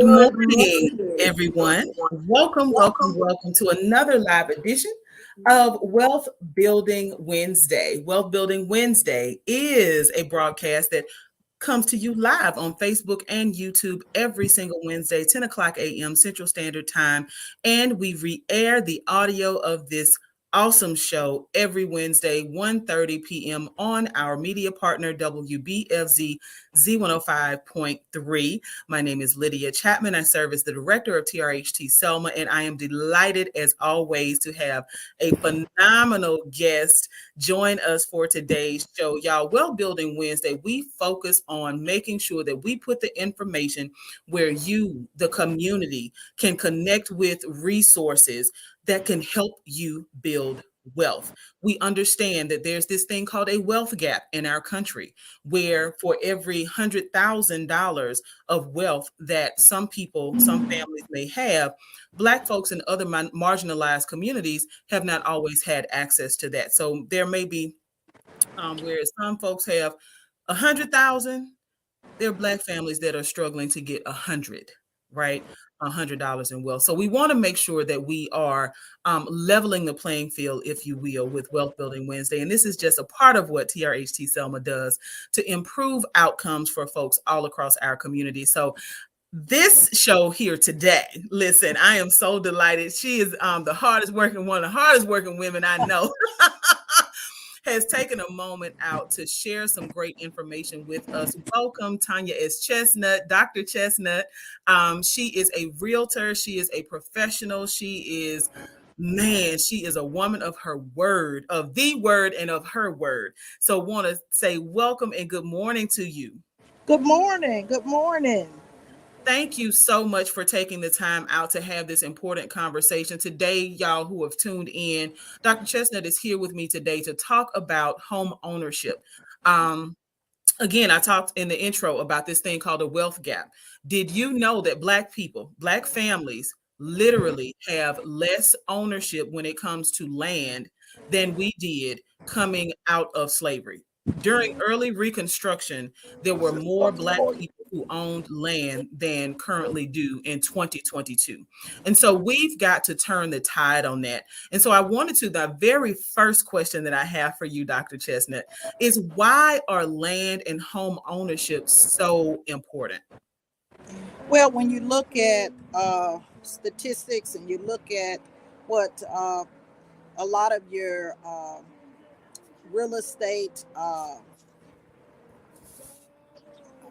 Good morning, morning, everyone. everyone. Welcome to another live edition of Wealth Building Wednesday. Wealth Building Wednesday is a broadcast that comes to you live on Facebook and YouTube every single Wednesday, 10 o'clock a.m. Central Standard Time. And we re-air the audio of this awesome show every Wednesday, 1:30 p.m. on our media partner, WBFZ Z105.3. My name is Lydia Chapman. I serve as the director of TRHT Selma, and I am delighted, as always, to have a phenomenal guest join us for today's show. Y'all, Well Building Wednesday, we focus on making sure that we put the information where you, the community, can connect with resources that can help you build wealth. We understand that there's this thing called a wealth gap in our country, where for every $100,000 of wealth that some people, some families may have, Black folks and other marginalized communities have not always had access to that. So there may be, whereas some folks have 100,000, there are Black families that are struggling to get 100, right? $100 in wealth. So we want to make sure that we are leveling the playing field, if you will, with Wealth Building Wednesday. And this is just a part of what TRHT Selma does to improve outcomes for folks all across our community. So this show here today, listen, I am so delighted. She is the hardest working, one of the hardest working women I know. Has taken a moment out to share some great information with us. Welcome, Tonya S. Chestnut, Dr. Chestnut. She is a realtor. She is a professional. She is, man, she is a woman of her word, of the word and of her word. So want to say welcome and good morning to you. Good morning. Good morning. Thank you so much for taking the time out to have this important conversation. Today, y'all who have tuned in, Dr. Chestnut is here with me today to talk about home ownership. Um, Again, I talked in the intro about this thing called a wealth gap. Did you know that Black people, Black families, literally have less ownership when it comes to land than we did coming out of slavery? During early Reconstruction, there were more Black people who owned land than currently do in 2022. And so we've got to turn the tide on that. And so I wanted to, the very first question that I have for you, Dr. Chestnut, is why are land and home ownership so important? Well, when you look at statistics and you look at what a lot of your real estate, I'm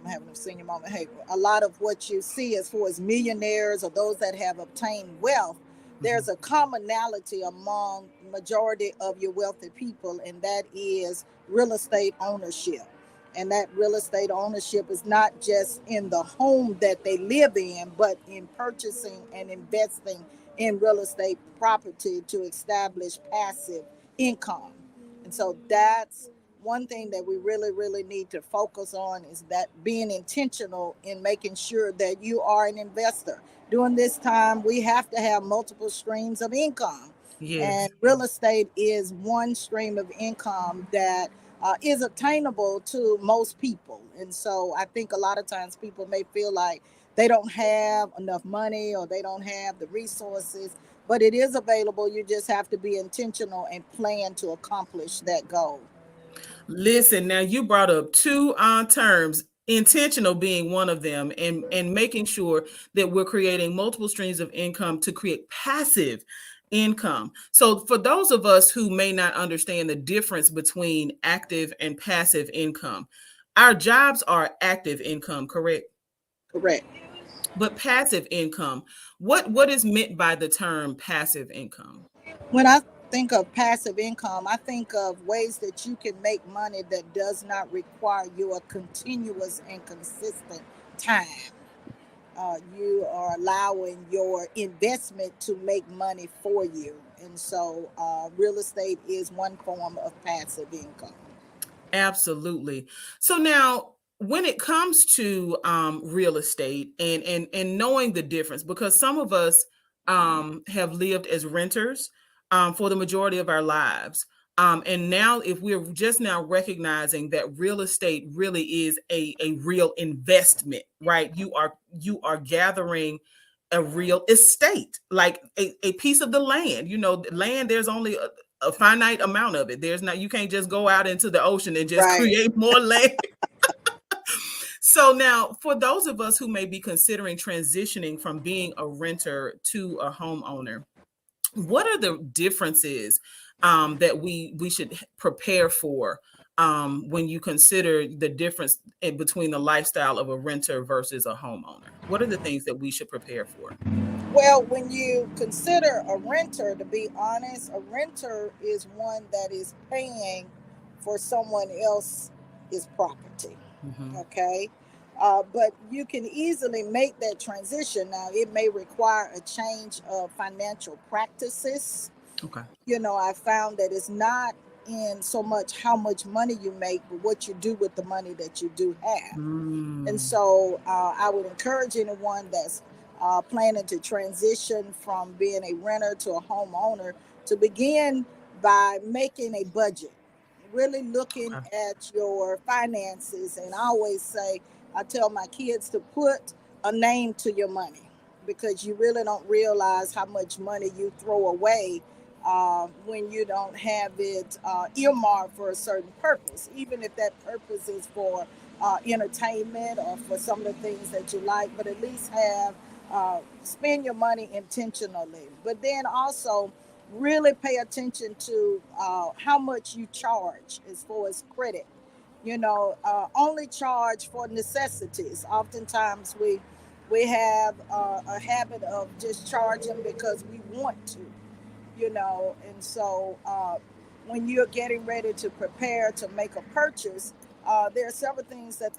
having a senior moment. Hey, a lot of what you see as far as millionaires or those that have obtained wealth, there's Mhm. a commonality among majority of your wealthy people, and that is real estate ownership. And that real estate ownership is not just in the home that they live in, but in purchasing and investing in real estate property to establish passive income. And so that's one thing that we really, really need to focus on, is that being intentional in making sure that you are an investor. During this time, we have to have multiple streams of income. Yes. And real estate is one stream of income that is attainable to most people. And so I think a lot of times people may feel like they don't have enough money or they don't have the resources, but it is available. You just have to be intentional and plan to accomplish that goal. Listen, now you brought up two terms, intentional being one of them, and making sure that we're creating multiple streams of income to create passive income. So for those of us who may not understand the difference between active and passive income, our jobs are active income, correct? Correct. But passive income, what is meant by the term passive income? When I think of passive income, I think of ways that you can make money that does not require your continuous and consistent time. You are allowing your investment to make money for you. And so, real estate is one form of passive income. Absolutely. So now, when it comes to real estate and knowing the difference, because some of us have lived as renters for the majority of our lives. And now, if we're just now recognizing that real estate really is a real investment, right? You are gathering a real estate, like a piece of the land. The land, there's only a finite amount of it. There's not, you can't just go out into the ocean and just Right. create more land. So now, for those of us who may be considering transitioning from being a renter to a homeowner, what are the differences that we should prepare for when you consider the difference between the lifestyle of a renter versus a homeowner? What are the things that we should prepare for? Well, when you consider a renter, to be honest, a renter is one that is paying for someone else's property. Hmm. Okay. But you can easily make that transition. Now, it may require a change of financial practices. Okay. Mm, so I would encourage anyone that's planning to transition from being a renter to a homeowner to begin by making a budget, really looking okay. at your finances. And I always say, I tell my kids to put a name to your money, because you really don't realize how much money you throw away when you don't have it earmarked for a certain purpose, even if that purpose is for entertainment or for some of the things that you like. But at least have spend your money intentionally. But then also really pay attention to how much you charge as far as credit. Only charge for necessities. Oftentimes we have a habit of just charging because we want to, and so when you're getting ready to prepare to make a purchase, there are several things that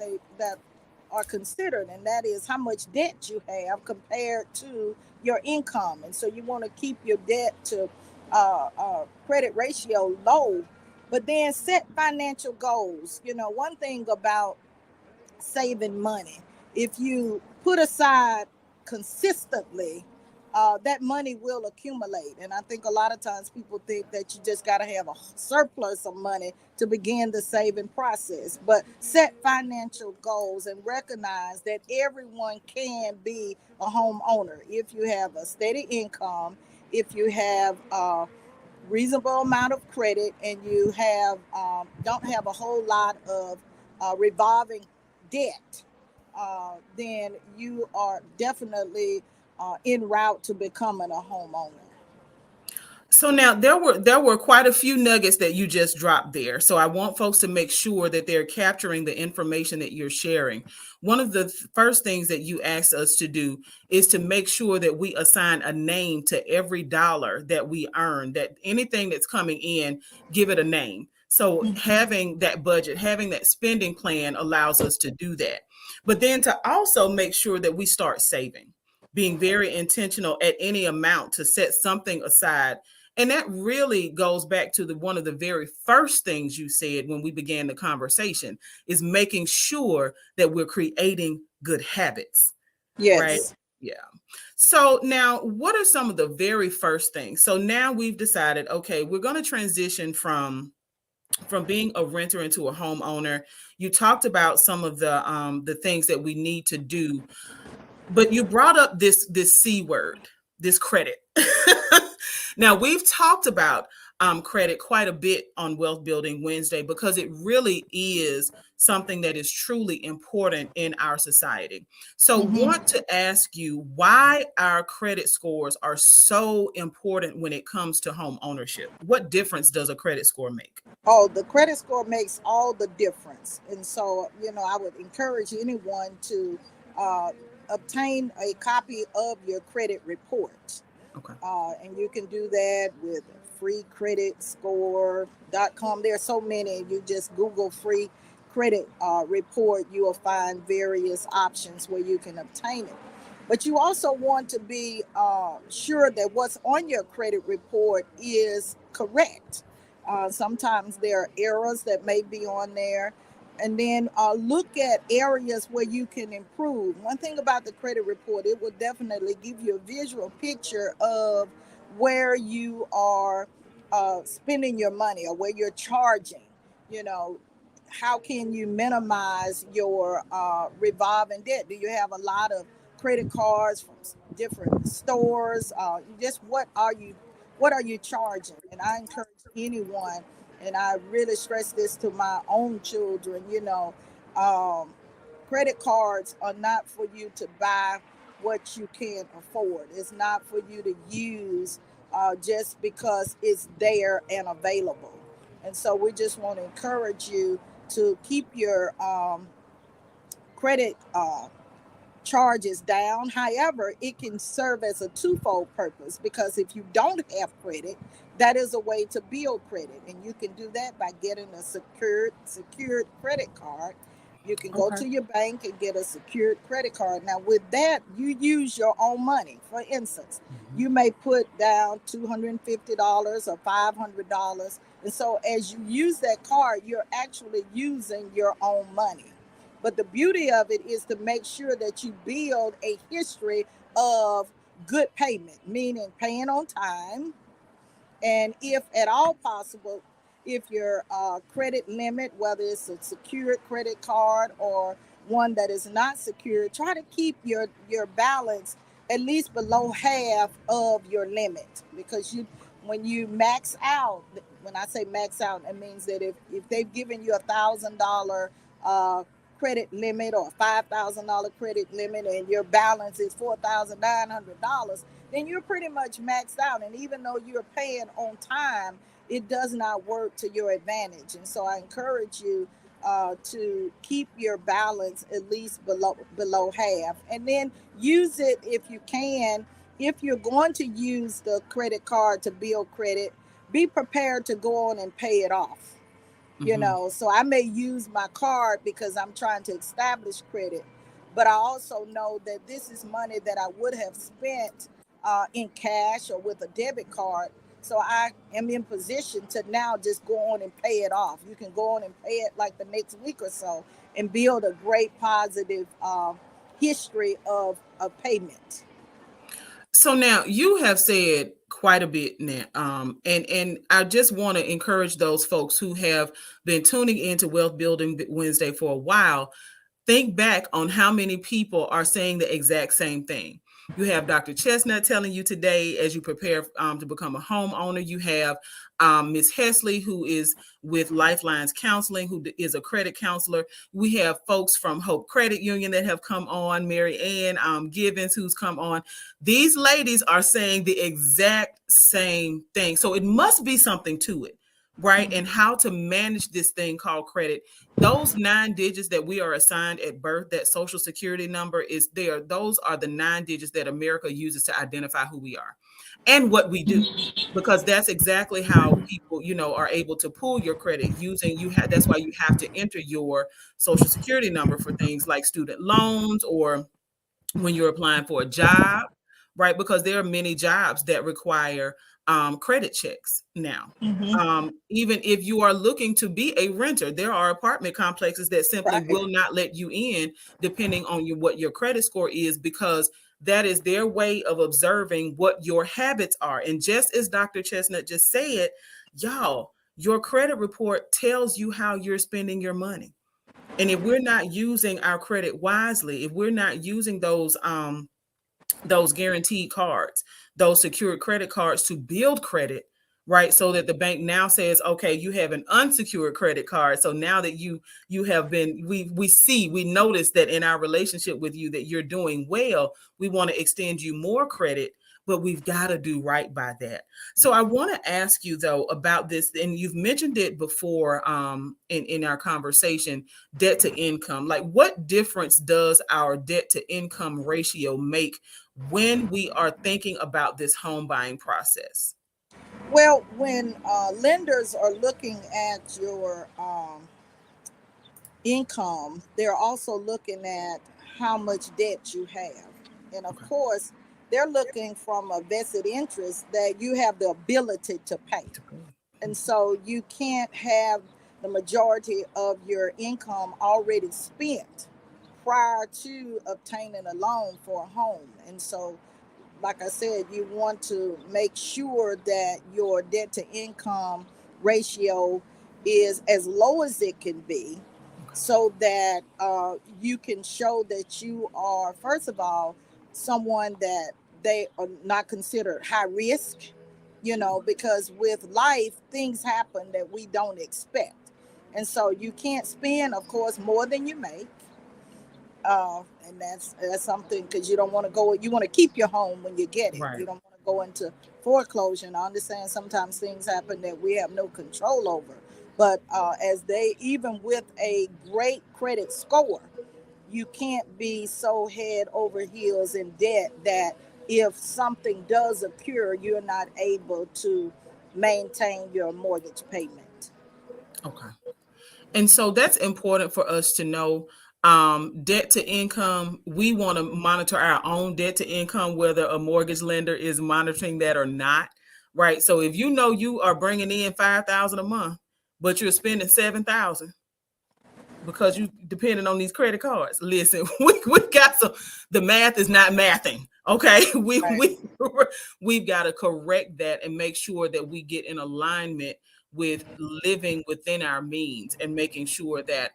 are considered, and that is how much debt you have compared to your income. And so you want to keep your debt to credit ratio low, but then set financial goals. One thing about saving money, if you put aside consistently, that money will accumulate. And I think a lot of times people think that you just got to have a surplus of money to begin the saving process. But set financial goals and recognize that everyone can be a homeowner if you have a steady income, if you have reasonable amount of credit, and you have don't have a whole lot of revolving debt. Then you are definitely en route to becoming a homeowner. So now there were quite a few nuggets that you just dropped there. So I want folks to make sure that they're capturing the information that you're sharing. One of the first things that you asked us to do is to make sure that we assign a name to every dollar that we earn, that anything that's coming in, give it a name. So having that budget, having that spending plan allows us to do that. But then to also make sure that we start saving, being very intentional at any amount to set something aside. And that really goes back to the one of the very first things you said when we began the conversation, is making sure that we're creating good habits, right? Yes. Yeah. So now, what are some of the very first things? So now we've decided, okay, we're going to transition from being a renter into a homeowner. You talked about some of the things that we need to do, but you brought up this C word, this credit. Now, we've talked about credit quite a bit on Wealth Building Wednesday because it really is something that is truly important in our society. So want Mm-hmm. to ask you why our credit scores are so important when it comes to home ownership. What difference does a credit score make? Oh, the credit score makes all the difference. And so, I would encourage anyone to uh, obtain a copy of your credit report. Okay. And you can do that with freecreditscore.com. There are so many. You just Google free credit report, you will find various options where you can obtain it. But you also want to be sure that what's on your credit report is correct. Sometimes there are errors that may be on there. And then look at areas where you can improve. One thing about the credit report, it will definitely give you a visual picture of where you are spending your money or where you're charging, you know, how can you minimize your revolving debt? Do you have a lot of credit cards from different stores? Just what are you charging? And I encourage anyone, and I really stress this to my own children, um, credit cards are not for you to buy what you can't afford. It's not for you to use just because it's there and available. And so we just want to encourage you to keep your credit charges down. However, it can serve as a twofold purpose, because if you don't have credit, that is a way to build credit, and you can do that by getting a secured credit card. You can go Okay. to your bank and get a secured credit card. Now, with that, you use your own money. For instance, Mhm. you may put down $250 or $500, and so as you use that card, you're actually using your own money. But the beauty of it is to make sure that you build a history of good payment, meaning paying on time, and if at all possible, if your credit limit, whether it's a secured credit card or one that is not secured, try to keep your balance at least below half of your limit, because you when you max out, when I say max out, it means that if they've given you $1,000 uh, credit limit or $5,000 credit limit and your balance is $4,900, then you're pretty much maxed out. And even though you're paying on time, it does not work to your advantage. And so I encourage you to keep your balance at least below half, and then use it if you can. If you're going to use the credit card to build credit, be prepared to go on and pay it off. Mhm. So I may use my card because I'm trying to establish credit, but I also know that this is money that I would have spent in cash or with a debit card. So I am in position to now just go on and pay it off. You can go on and pay it like the next week or so and build a great positive history of payment. So now you have said quite a bit now, and I just want to encourage those folks who have been tuning into Wealth Building Wednesday for a while. Think back on how many people are saying the exact same thing. You have Dr. Chestnut telling you today as you prepare to become a homeowner. You have Miss Hesley, who is with Lifelines Counseling, who is a credit counselor. We have folks from Hope Credit Union that have come on, Mary Ann Givens, who's come on. These ladies are saying the exact same thing. So it must be something to it, right? And how to manage this thing called credit. Those 9 digits that we are assigned at birth, that social security number is there. Those are the 9 digits that America uses to identify who we are and what we do. Because that's exactly how people, are able to pull your credit using that's why you have to enter your social security number for things like student loans or when you're applying for a job, right? Because there are many jobs that require credit checks now. Mm-hmm. Even if you are looking to be a renter, there are apartment complexes that simply Right. will not let you in, depending on what your credit score is, because that is their way of observing what your habits are. And just as Dr. Chestnut just said, y'all, your credit report tells you how you're spending your money. And if we're not using our credit wisely, if we're not using those guaranteed cards, those secured credit cards to build credit, right? So that the bank now says, okay, you have an unsecured credit card. So now that you have been, we notice that in our relationship with you that you're doing well, we want to extend you more credit, but we've got to do right by that. So I want to ask you though about this, and you've mentioned it before in our conversation, debt to income. Like, what difference does our debt to income ratio make when we are thinking about this home buying process? Well, when lenders are looking at your income, they're also looking at how much debt you have. And of Okay. course, they're looking from a vested interest that you have the ability to pay. To pay. And so you can't have the majority of your income already spent prior to obtaining a loan for a home. And so like I said, you want to make sure that your debt to income ratio is as low as it can be, Okay. so that you can show that you are, first of all, someone that they are not considered high risk, because with life, things happen that we don't expect. And so you can't spend, of course, more than you make. And that's something, because you don't want to go. You want to keep your home when you get it. Right. You don't want to go into foreclosure. And I understand sometimes things happen that we have no control over. But as they, even with a great credit score, you can't be so head over heels in debt that if something does occur, you're not able to maintain your mortgage payment. Okay. And so that's important for us to know. Debt to income, we want to monitor our own debt to income, whether a mortgage lender is monitoring that or not. Right. So if you know you are bringing in 5,000 a month, but you're spending 7,000, because you depending on these credit cards. Listen, we got some. The math is not mathing. Okay, Right. we've got to correct that and make sure that we get in alignment with living within our means and making sure that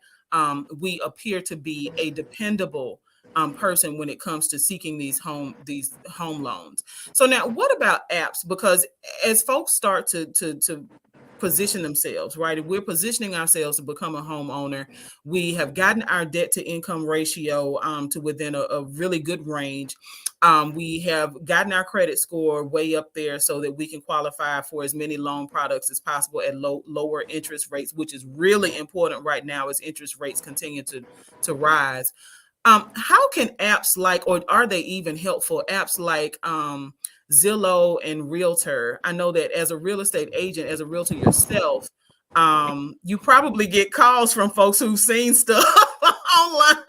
we appear to be a dependable person when it comes to seeking these home loans. So now, what about apps? Because as folks start to position themselves, right? If we're positioning ourselves to become a homeowner, we have gotten our debt to income ratio to within a really good range. We have gotten our credit score way up there so that we can qualify for as many loan products as possible at lower interest rates, which is really important right now as interest rates continue to rise. How can apps like, or are they even helpful? Apps like Zillow and Realtor. I know that as a real estate agent, as a realtor yourself, you probably get calls from folks who've seen stuff online.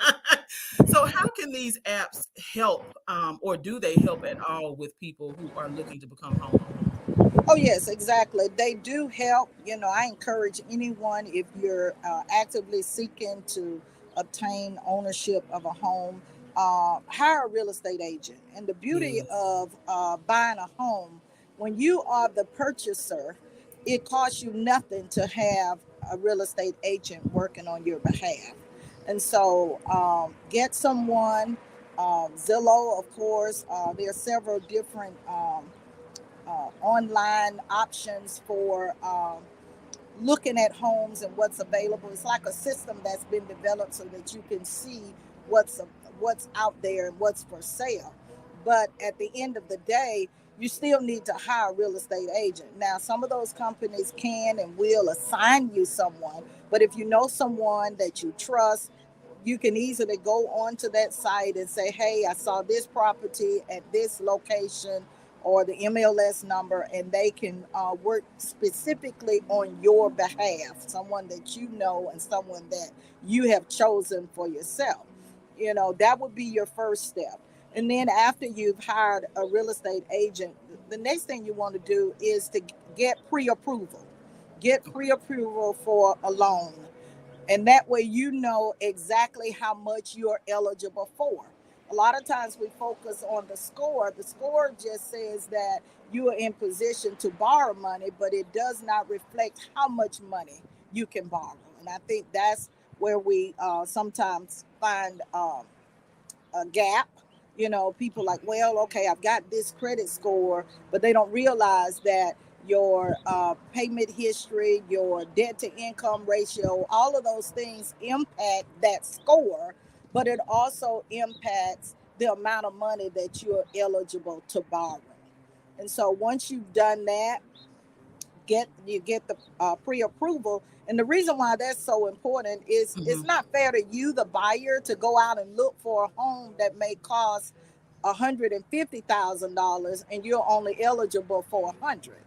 So, how can these apps help, or do they help at all with people who are looking to become homeowners? Oh, yes, exactly. They do help. I encourage anyone, if you're actively seeking to obtain ownership of a home, hire a real estate agent. And the beauty Yes. of buying a home, when you are the purchaser, it costs you nothing to have a real estate agent working on your behalf. And so get someone, Zillow, of course. There are several different online options for looking at homes and what's available. It's like a system that's been developed so that you can see what's what's out there and what's for sale. But at the end of the day, you still need to hire a real estate agent. Now, some of those companies can and will assign you someone, but if you know someone that you trust, you can easily go onto that site and say, hey, I saw this property at this location, or the MLS number, and they can work specifically on your behalf, someone that you know and someone that you have chosen for yourself. That would be your first step. And then after you've hired a real estate agent, the next thing you want to do is to get pre approval. Get pre approval for a loan, and that way you know exactly how much you're eligible for. A lot of times we focus on the score. The score just says that you are in position to borrow money, but it does not reflect how much money you can borrow. And I think that's where we sometimes find a gap. People like, well, okay, I've got this credit score, but they don't realize that your payment history, your debt to income ratio, all of those things impact that score, but it also impacts the amount of money that you're eligible to borrow. And so once you've done that, you get the pre-approval. And the reason why that's so important is it's Hmm. not fair to you, the buyer, to go out and look for a home that may cost $150,000 and you're only eligible for 100.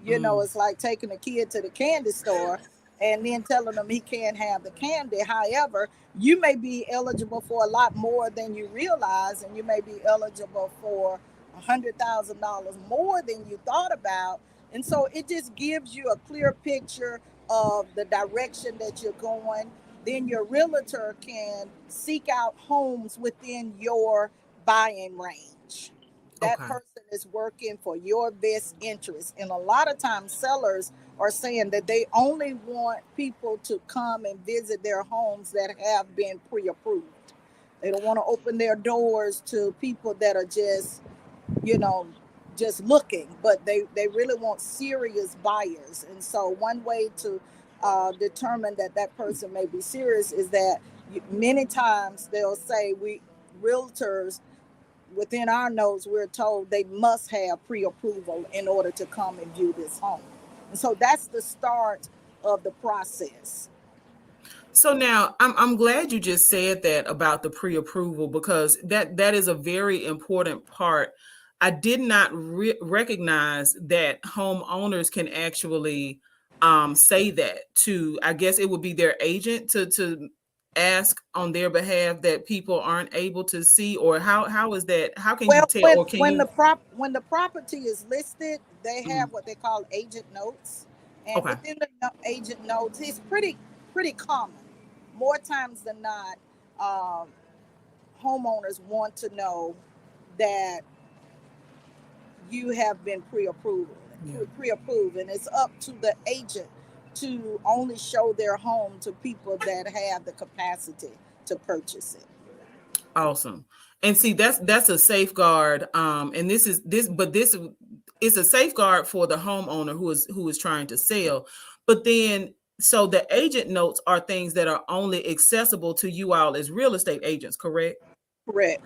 Mm. It's like taking a kid to the candy store and then telling them he can't have the candy. However, you may be eligible for a lot more than you realize, and you may be eligible for $100,000 more than you thought about. And so it just gives you a clear picture of the direction that you're going. Then your realtor can seek out homes within your buying range. That Okay. person is working for your best interest. And a lot of times, sellers are saying that they only want people to come and visit their homes that have been pre approved. They don't want to open their doors to people that are you know, just looking, but they really want serious buyers. And so, one way to determine that that person may be serious is that many times they'll say, we realtors, within our notes, we're told they must have pre-approval in order to come and view this home. And so that's the start of the process. So now I'm glad you just said that about the pre-approval, because that is a very important part. I did not recognize that homeowners can actually say that to, I guess it would be their agent to ask on their behalf that people aren't able to see, or how is that? How can you Well, tell, or can you? when the property is listed, they have Mhm. what they call agent notes, and Okay. within the agent notes, it's pretty common. More times than not, um, homeowners want to know that you have been pre-approved, Yeah. pre-approved, and it's up to the agent to only show their home to people that have the capacity to purchase it. Awesome. And see, that's a safeguard. And this is a safeguard for the homeowner who is trying to sell. But then, so the agent notes are things that are only accessible to you all as real estate agents, correct? Correct.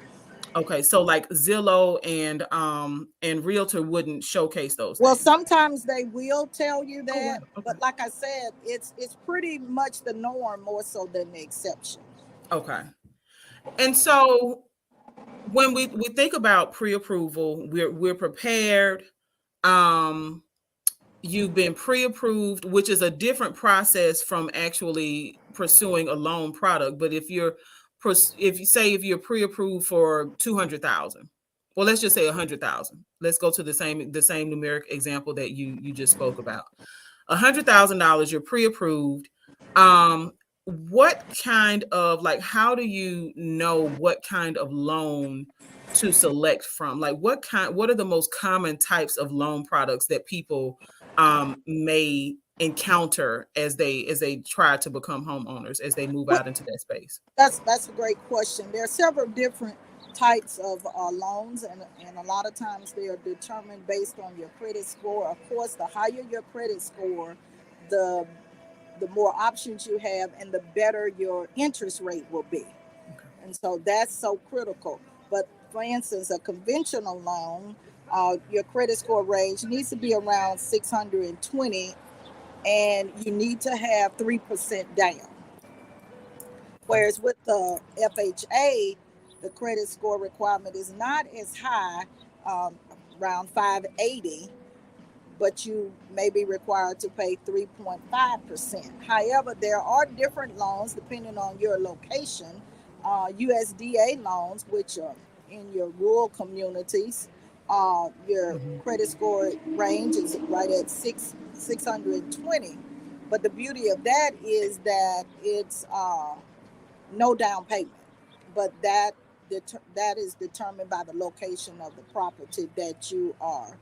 Okay, so like Zillow and Realtor wouldn't showcase those Well, things. sometimes they will tell you Oh wow. that, Okay. but like I said, it's pretty much the norm more so than the exception. Okay. And so when we think about pre-approval, we're prepared. Um, you've been pre-approved, which is a different process from actually pursuing a loan product. But if you're pre-approved for 200,000, well, let's just say 100,000. Let's go to the same numeric example that you just spoke about. $100,000, you're pre-approved. Um, what kind of, like, how do you know what kind of loan to select from? Like, what are the most common types of loan products that people may encounter as they try to become homeowners, as they move Well, out into that space? that's a great question. There are several different types of loans, and a lot of times they are determined based on your credit score. Of course, the higher your credit score, the the more options you have, and the better your interest rate will be. Okay. And so that's so critical. But for instance, a conventional loan, your credit score range needs to be around 620, and you need to have 3% down. Okay. Whereas with the FHA, the credit score requirement is not as high, um, around 580, but you may be required to pay 3.5%. However, there are different loans depending on your location. USDA loans, which are in your rural communities, your Mhm. credit score range is right at 620. But the beauty of that is that it's no down payment, but that is determined by the location of the property that you are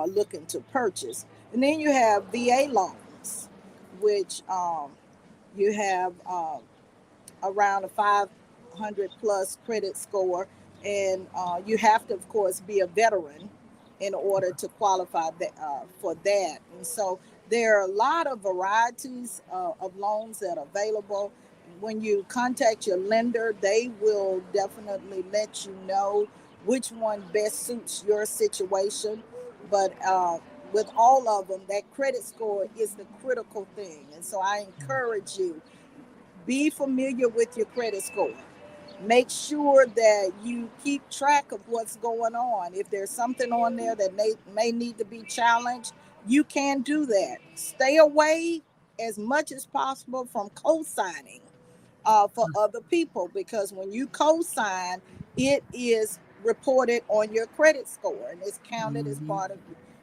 looking to purchase. And then you have VA loans, which you have around a 500 plus credit score, and you have to, of course, be a veteran in order to qualify for that. And so there are a lot of varieties of loans that are available. When you contact your lender, they will definitely let you know which one best suits your situation. But with all of them, that credit score is the critical thing. And so I encourage you, be familiar with your credit score. Make sure that you keep track of what's going on. If there's something on there that may need to be challenged, you can do that. Stay away as much as possible from co-signing for other people, because when you co-sign, it is reported on your credit score and it's counted as Mhm. part of,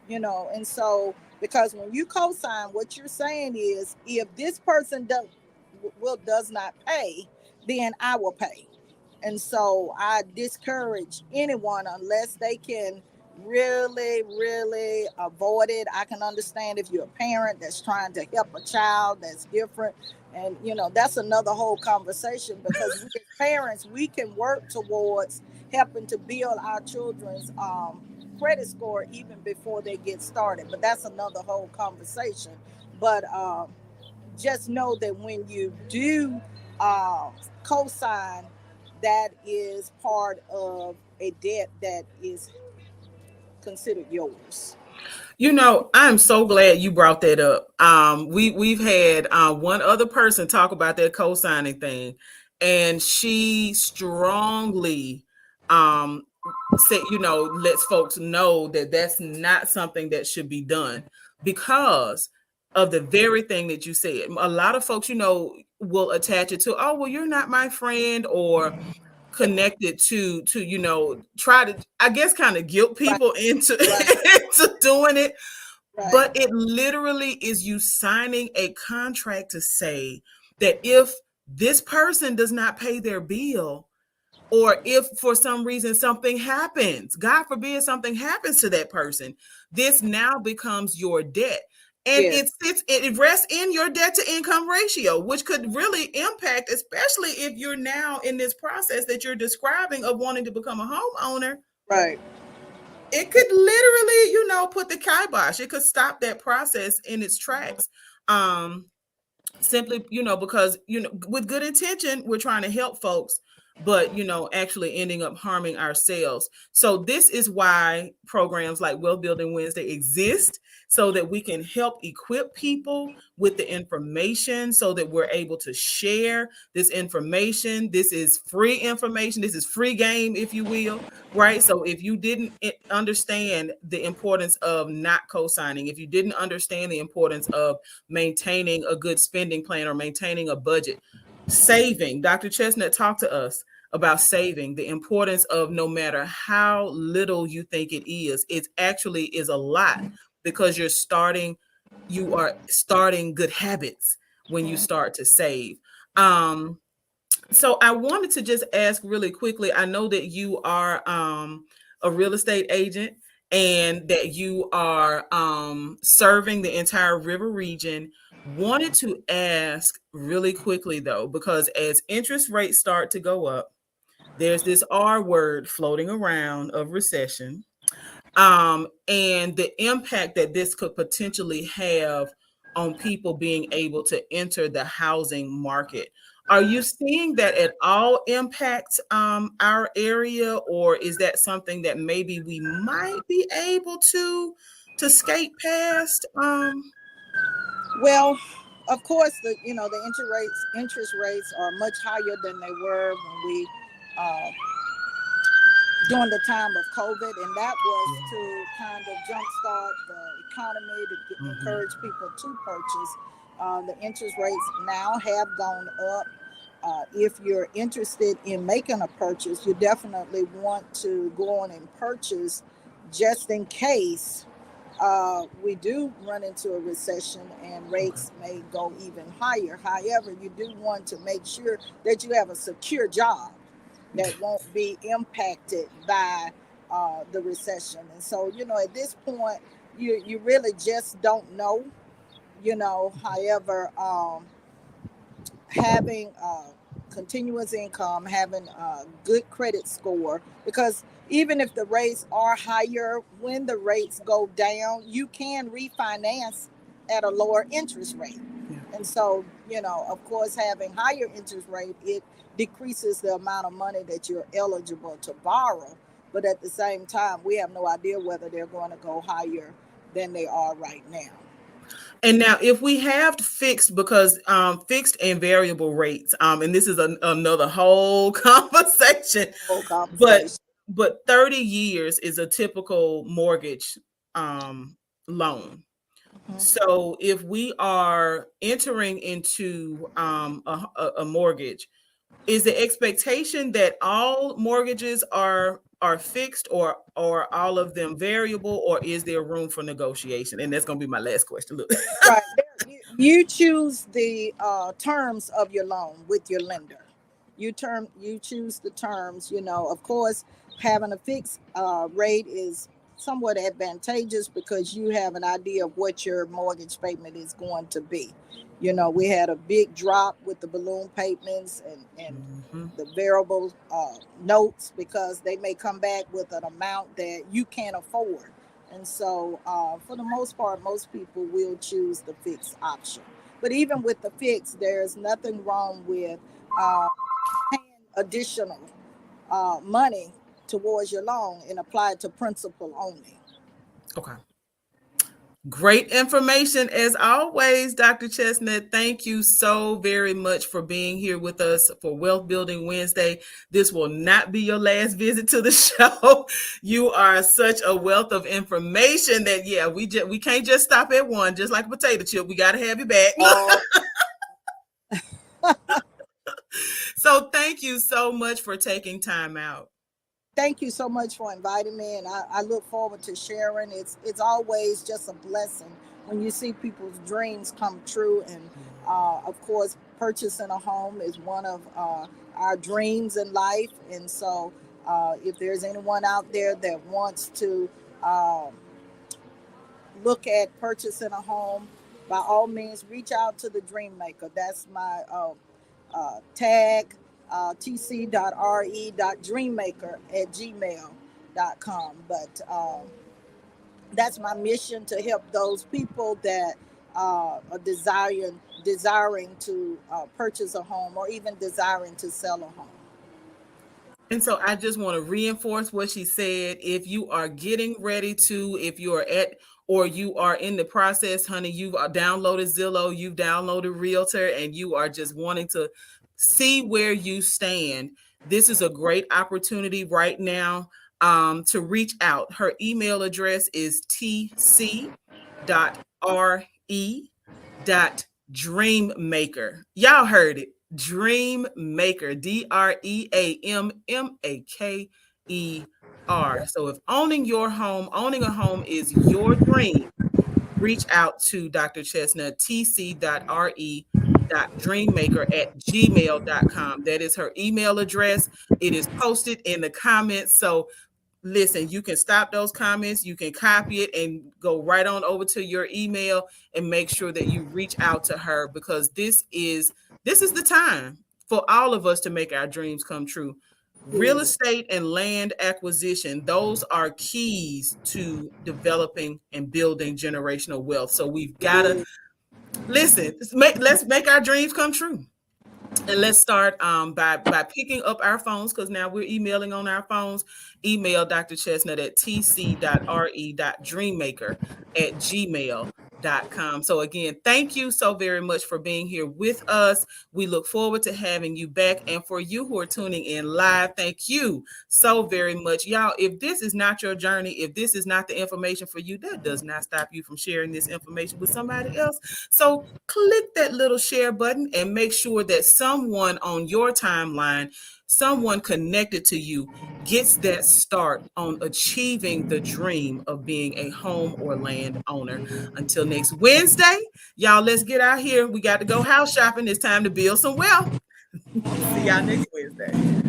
and so, because when you co-sign, what you're saying is, if this person does not pay, then I will pay. And so I discourage anyone, unless they can really avoid it. I can understand if you're a parent that's trying to help a child that's different. And, that's another whole conversation, because we as parents, we can work towards helping to build our children's credit score even before they get started. But that's another whole conversation. But just know that when you do co-sign, that is part of a debt that is considered yours. I'm so glad you brought that up. We've had one other person talk about that co-signing thing, and she strongly um said, lets folks know that that's not something that should be done because of the very thing that you said. A lot of folks, will attach it to, oh, well, you're not my friend, or connected to try to, I guess, kind of guilt Right, people into right, into doing it. right. But it literally is you signing a contract to say that if this person does not pay their bill, or if for some reason something happens, God forbid something happens to that person, this now becomes your debt. And Yes, it rests in your debt to income ratio, which could really impact, especially if you're now in this process that you're describing of wanting to become a homeowner. right. It could literally, put the kibosh. It could stop that process in its tracks. Um, Simply, because, with good intention, we're trying to help folks, but, actually ending up harming ourselves. So this is why programs like Wealth Building Wednesday exist, so that we can help equip people with the information, so that we're able to share this information. This is free information. This is free game, if you will, right? So if you didn't understand the importance of not co-signing, if you didn't understand the importance of maintaining a good spending plan or maintaining a budget, saving. Dr. Chestnut talked to us about saving, the importance of, no matter how little you think it actually is a lot, because you are starting good habits when you start to save. Um, so I wanted to just ask really quickly. I know that you are a real estate agent, and that you are serving the entire river region. Wanted to ask really quickly, though, because as interest rates start to go up, there's this R word floating around of recession, and the impact that this could potentially have on people being able to enter the housing market. Are you seeing that at all impact our area, or is that something that maybe we might be able to skate past? Well, of course, the interest rates are much higher than they were when we uh, during the time of COVID, and that was Yeah. to kind of jumpstart the economy, to Mhm. encourage people to purchase. The interest rates now have gone up. If you're interested in making a purchase, you definitely want to go on and purchase, just in case we do run into a recession and Okay. rates may go even higher. However, you do want to make sure that you have a secure job that won't be impacted by the recession. And so, at this point, you really just don't know. However, having continuous income, having a good credit score, because even if the rates are higher, when the rates go down, you can refinance at a lower interest rate. Yeah. And so, of course, having higher interest rate, it decreases the amount of money that you're eligible to borrow. But at the same time, we have no idea whether they're going to go higher than they are right now. And now, if we have fixed, because fixed and variable rates, and this is another whole conversation, Whole but conversation. 30 years is a typical mortgage um, loan. Mhm. So if we are entering into a mortgage, is the expectation that all mortgages are fixed, or all of them variable, or is there room for negotiation? And that's going to be my last question. Look. Right. You choose the terms of your loan with your lender. You choose the terms. Of course, having a fixed rate is somewhat advantageous because you have an idea of what your mortgage payment is going to be. We had a big drop with the balloon payments and Mhm. the variable notes because they may come back with an amount that you can't afford. And so, for the most part, most people will choose the fixed option. But even with the fixed, there's nothing wrong with uh, paying additional money towards your loan and apply it to principal only. Okay. Great information as always, Dr. Chestnut. Thank you so very much for being here with us for Wealth Building Wednesday. This will not be your last visit to the show. You are such a wealth of information that we can't just stop at one, just like a potato chip. We got to have you back. Uh, So thank you so much for taking time out. Thank you so much for inviting me, and I look forward to sharing. It's always just a blessing when you see people's dreams come true, and of course, purchasing a home is one of our dreams in life. And so, if there's anyone out there that wants to uh, look at purchasing a home, by all means, reach out to the Dream Maker. That's my tag, tc.re.dreammaker@gmail.com. But that's my mission, to help those people that are desiring to purchase a home, or even desiring to sell a home. And so I just want to reinforce what she said. If you are getting ready to, if you are at, or you are in the process, honey, you've downloaded Zillow, you've downloaded Realtor, and you are just wanting to see where you stand, this is a great opportunity right now to reach out. Her email address is tc.re.dreammaker. Y'all heard it. Dream Maker, DREAMMAKER. So if owning a home is your dream, reach out to Dr. Chestnut, tc.re.dreammaker@gmail.com. That is her email address. It is posted in the comments. So listen, you can stop those comments, you can copy it and go right on over to your email and make sure that you reach out to her, because this is the time for all of us to make our dreams come true. Real Yes, estate and land acquisition, those are keys to developing and building generational wealth. So we've got to yes. listen, let's make our dreams come true. And let's start by picking up our phones, because now we're emailing on our phones. Email Dr. Chestnut at tc.re.dreammaker@gmail.com. So again, thank you so very much for being here with us. We look forward to having you back. And for you who are tuning in live, thank you so very much. Y'all, if this is not your journey, if this is not the information for you, that does not stop you from sharing this information with somebody else. So click that little share button and make sure that someone on your timeline, someone connected to you, gets that start on achieving the dream of being a home or land owner. Until next Wednesday, y'all, let's get out here. We got to go house shopping. It's time to build some wealth. See y'all next Wednesday.